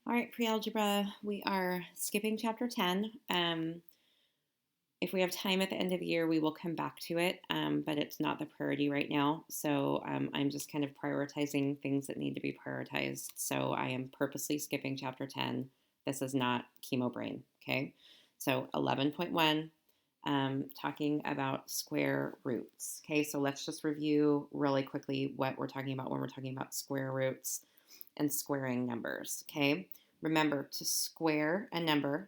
All right, pre-algebra, we are skipping chapter 10. If we have time at the end of the year, we will come back to it, but it's not the priority right now. So I'm just kind of prioritizing things that need to be prioritized. So I am purposely skipping chapter 10. This is not chemo brain, okay? So 11.1, talking about square roots. Okay, so let's just review really quickly what we're talking about when we're talking about square roots and squaring numbers, okay? Remember, to square a number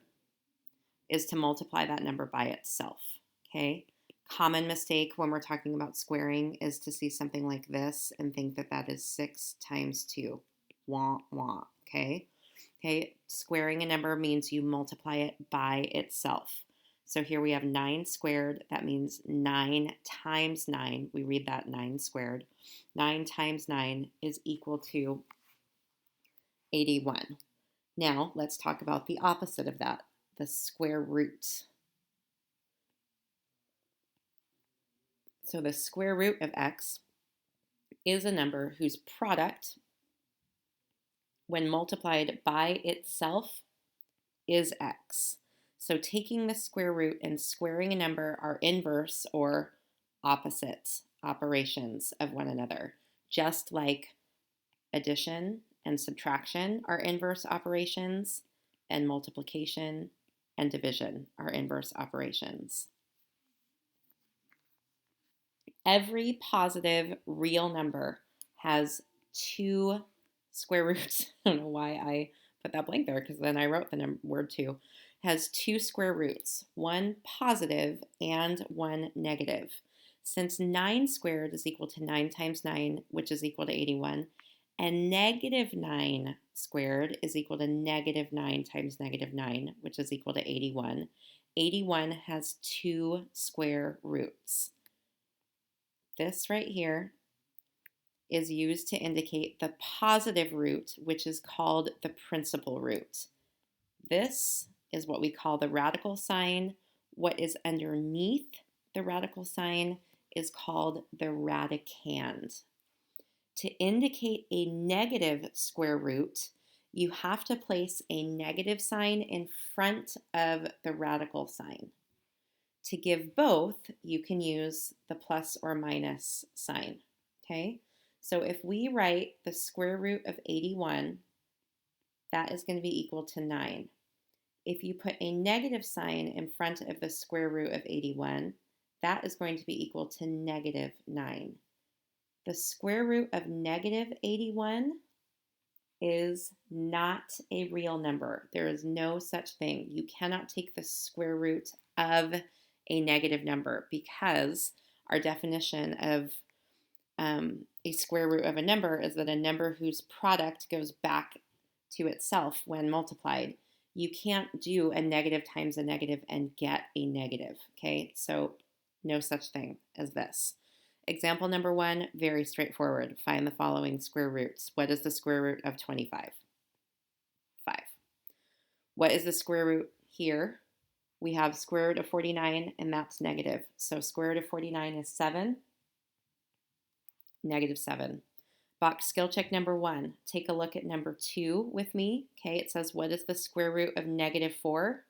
is to multiply that number by itself, okay? Common mistake when we're talking about squaring is to see something like this and think that that is 6 times 2. Wah, wah, okay? Okay, squaring a number means you multiply it by itself. So here we have 9 squared. That means 9 times 9. We read that 9 squared. 9 times 9 is equal to 81. Now, let's talk about the opposite of that, the square root. So the square root of x is a number whose product, when multiplied by itself, is x. So taking the square root and squaring a number are inverse or opposite operations of one another, just like addition and subtraction are inverse operations, and multiplication and division are inverse operations. Every positive real number has 2 square roots. I don't know why I put that blank there, because then I wrote the word 2. Has 2 square roots, one positive and one negative. Since 9 squared is equal to 9 times 9, which is equal to 81, and negative 9 squared is equal to negative 9 times negative 9, which is equal to 81. 81 has 2 square roots. This right here is used to indicate the positive root, which is called the principal root. This is what we call the radical sign. What is underneath the radical sign is called the radicand. To indicate a negative square root, you have to place a negative sign in front of the radical sign. To give both, you can use the plus or minus sign, okay? So if we write the square root of 81, that is going to be equal to 9. If you put a negative sign in front of the square root of 81, that is going to be equal to negative 9. The square root of negative 81 is not a real number. There is no such thing. You cannot take the square root of a negative number, because our definition of a square root of a number is that a number whose product goes back to itself when multiplied. You can't do a negative times a negative and get a negative, okay? So no such thing as this. Example number 1, very straightforward. Find the following square roots. What is the square root of 25? 5. What is the square root here? We have square root of 49, and that's negative. So square root of 49 is 7, negative 7. Box skill check number 1. Take a look at number 2 with me. Okay, it says, what is the square root of negative 4?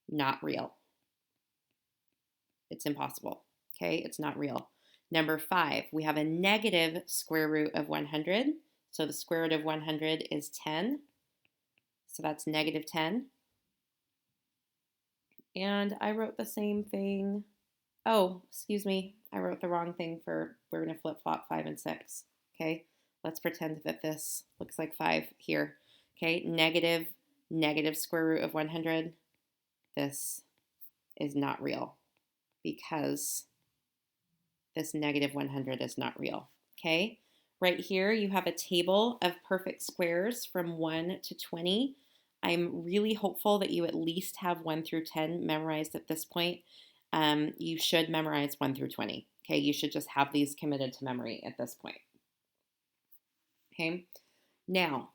Not real. It's impossible. Okay, it's not real. Number 5, we have a negative square root of 100. So the square root of 100 is 10. So that's negative 10. And I wrote the same thing. Oh, excuse me. I wrote the wrong thing for, we're going to flip-flop 5 and 6. Okay, let's pretend that this looks like 5 here. Okay, negative square root of 100. This is not real, because this negative 100 is not real. Okay, right here you have a table of perfect squares from 1 to 20. I'm really hopeful that you at least have 1 through 10 memorized at this point. You should memorize 1 through 20. Okay, you should just have these committed to memory at this point. Okay, now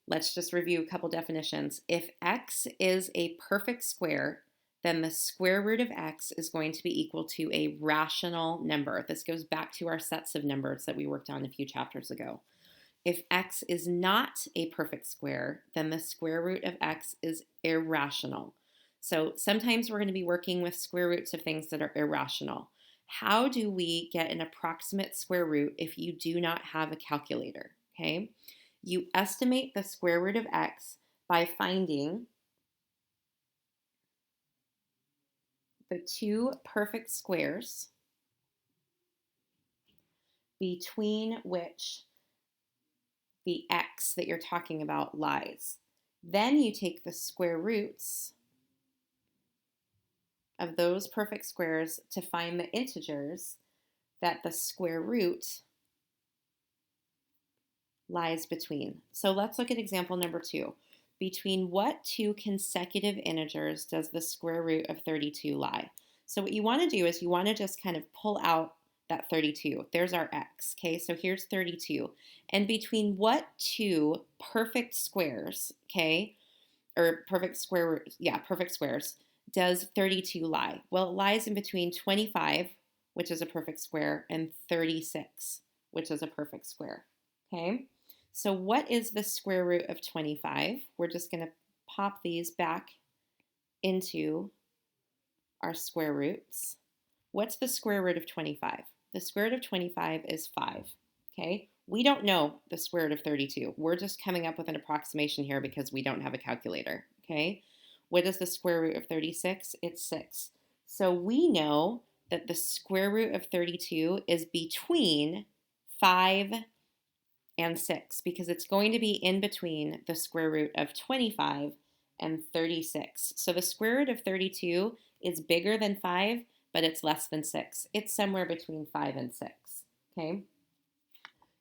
let's just review a couple definitions. If x is a perfect square, then the square root of x is going to be equal to a rational number. This goes back to our sets of numbers that we worked on a few chapters ago. If x is not a perfect square, then the square root of x is irrational. So sometimes we're going to be working with square roots of things that are irrational. How do we get an approximate square root if you do not have a calculator? Okay, you estimate the square root of x by finding the two perfect squares between which the x that you're talking about lies. Then you take the square roots of those perfect squares to find the integers that the square root lies between. So let's look at example number 2. Between what two consecutive integers does the square root of 32 lie? So what you want to do is you want to just kind of pull out that 32. There's our x, okay? So here's 32. And between what two perfect squares, okay, or perfect squares, does 32 lie? Well, it lies in between 25, which is a perfect square, and 36, which is a perfect square, okay? So what is the square root of 25? We're just going to pop these back into our square roots. What's the square root of 25? The square root of 25 is 5, okay? We don't know the square root of 32. We're just coming up with an approximation here because we don't have a calculator, okay? What is the square root of 36? It's 6. So we know that the square root of 32 is between 5 and 6 because it's going to be in between the square root of 25 and 36. So the square root of 32 is bigger than 5, but it's less than 6. It's somewhere between 5 and 6, okay?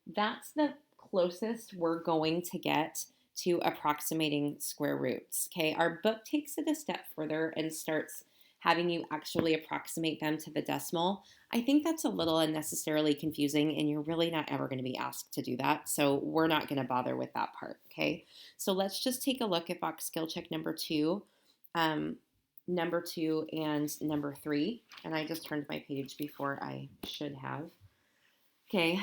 That's the closest we're going to get to approximating square roots, okay? Our book takes it a step further and starts having you actually approximate them to the decimal. I think that's a little unnecessarily confusing, and you're really not ever going to be asked to do that, so we're not going to bother with that part, okay? So let's just take a look at box skill check number 2, number 2 and number 3, and I just turned my page before I should have. Okay,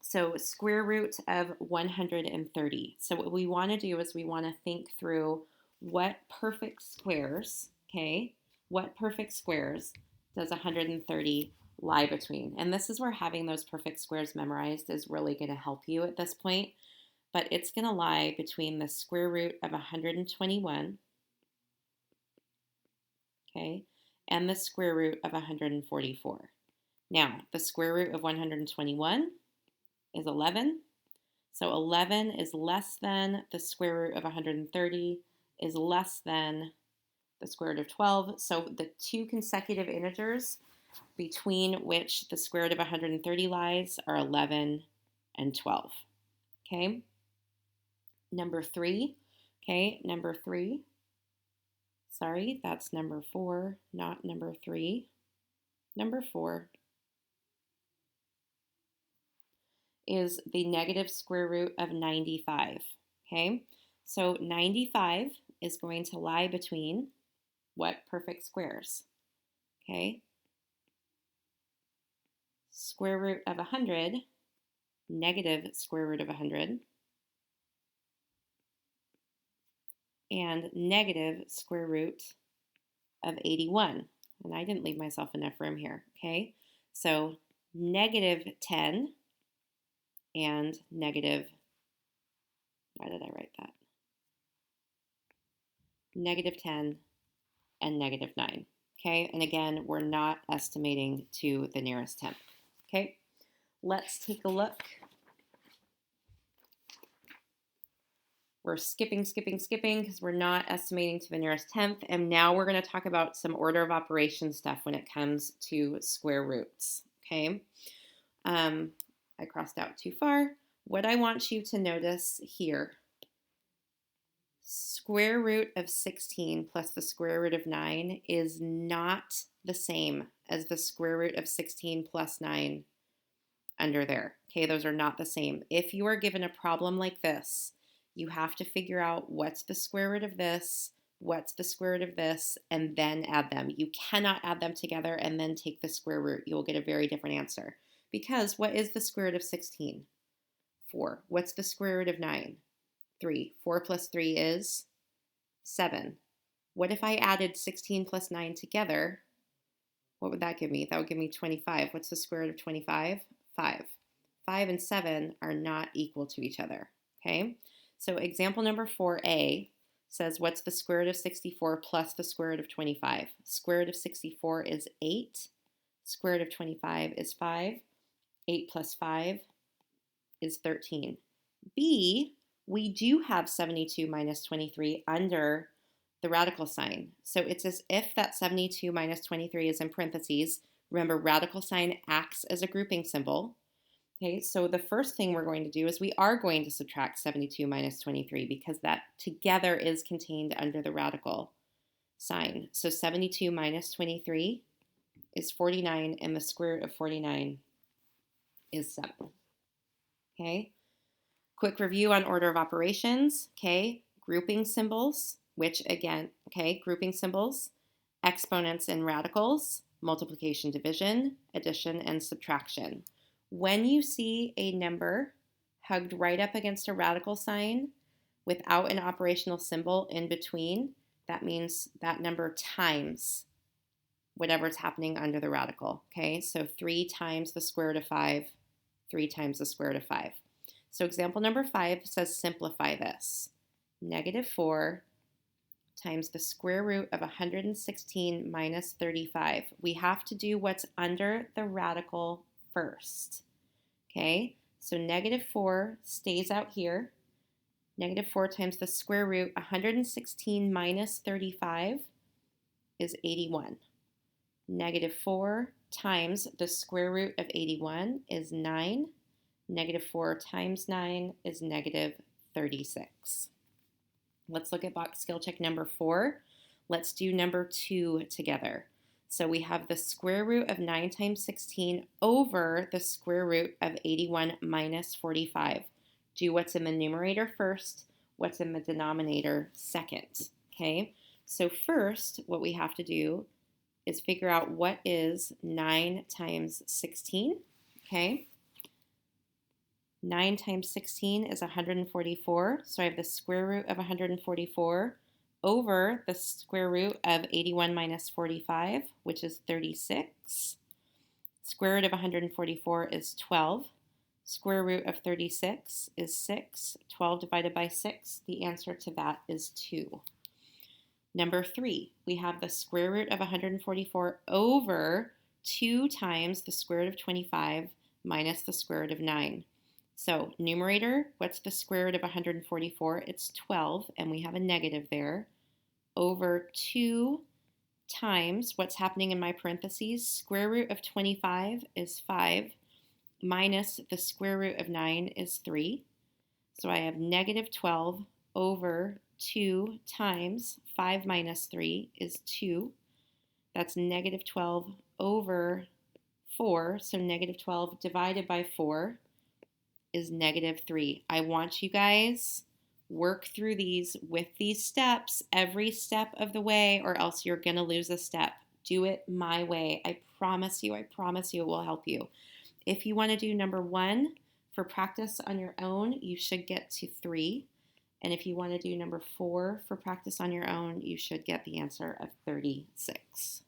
so square root of 130. So what we want to do is we want to think through what perfect squares, okay, what perfect squares does 130 lie between? And this is where having those perfect squares memorized is really going to help you at this point. But it's going to lie between the square root of 121, okay, and the square root of 144. Now, the square root of 121 is 11. So 11 is less than the square root of 130 is less than the square root of 12. So the two consecutive integers between which the square root of 130 lies are 11 and 12. Okay? Number 3. Okay, number 3. Sorry, that's number 4, not number 3. Number 4 is the negative square root of 95, okay? So 95 is going to lie between what perfect squares, okay? Square root of 100, negative square root of 100, and negative square root of 81. And I didn't leave myself enough room here, okay? So negative 10 and negative, why did I write that? Negative 10 and negative 9, okay? And again, we're not estimating to the nearest tenth, okay? Let's take a look. We're skipping because we're not estimating to the nearest tenth, and now we're going to talk about some order of operation stuff when it comes to square roots, okay? I crossed out too far. What I want you to notice here, square root of 16 plus the square root of 9 is not the same as the square root of 16 plus 9 under there. Okay, those are not the same. If you are given a problem like this, you have to figure out what's the square root of this, what's the square root of this, and then add them. You cannot add them together and then take the square root. You will get a very different answer. Because what is the square root of 16? 4. What's the square root of 9? 3. 4 plus 3 is 7. What if I added 16 plus 9 together? What would that give me? That would give me 25. What's the square root of 25? 5. 5 and 7 are not equal to each other, okay? So example number 4a says, what's the square root of 64 plus the square root of 25? Square root of 64 is 8. Square root of 25 is 5. 8 plus 5 is 13. B, we do have 72 minus 23 under the radical sign. So it's as if that 72 minus 23 is in parentheses. Remember, radical sign acts as a grouping symbol. Okay, so the first thing we're going to do is we are going to subtract 72 minus 23 because that together is contained under the radical sign. So 72 minus 23 is 49, and the square root of 49 is 7. Okay, quick review on order of operations. Okay, grouping symbols, which again, okay, grouping symbols, exponents and radicals, multiplication, division, addition, and subtraction. When you see a number hugged right up against a radical sign without an operational symbol in between, that means that number times whatever's happening under the radical, okay? So 3 times the square root of 5, 3 times the square root of 5. So example number 5 says simplify this. Negative 4 times the square root of 116 minus 35. We have to do what's under the radical first, okay? So negative 4 stays out here. Negative 4 times the square root, 116 minus 35 is 81. Negative 4 times the square root of 81 is 9. Negative 4 times 9 is negative 36. Let's look at box skill check number 4. Let's do number 2 together. So we have the square root of 9 times 16 over the square root of 81 minus 45. Do what's in the numerator first, what's in the denominator second, okay? So first, what we have to do is figure out what is 9 times 16, okay? 9 times 16 is 144, so I have the square root of 144 over the square root of 81 minus 45, which is 36. Square root of 144 is 12. Square root of 36 is 6. 12 divided by 6, the answer to that is 2. Number 3, we have the square root of 144 over 2 times the square root of 25 minus the square root of 9. So numerator, what's the square root of 144? It's 12, and we have a negative there, over 2 times what's happening in my parentheses. Square root of 25 is 5, minus the square root of 9 is 3. So I have negative 12 over 2 times 5 minus 3 is 2. That's negative 12 over 4. So negative 12 divided by 4 is negative 3. I want you guys work through these with these steps every step of the way, or else you're going to lose a step. Do it my way. I promise you it will help you. If you want to do number 1 for practice on your own, you should get to 3. And if you want to do number 4 for practice on your own, you should get the answer of 36.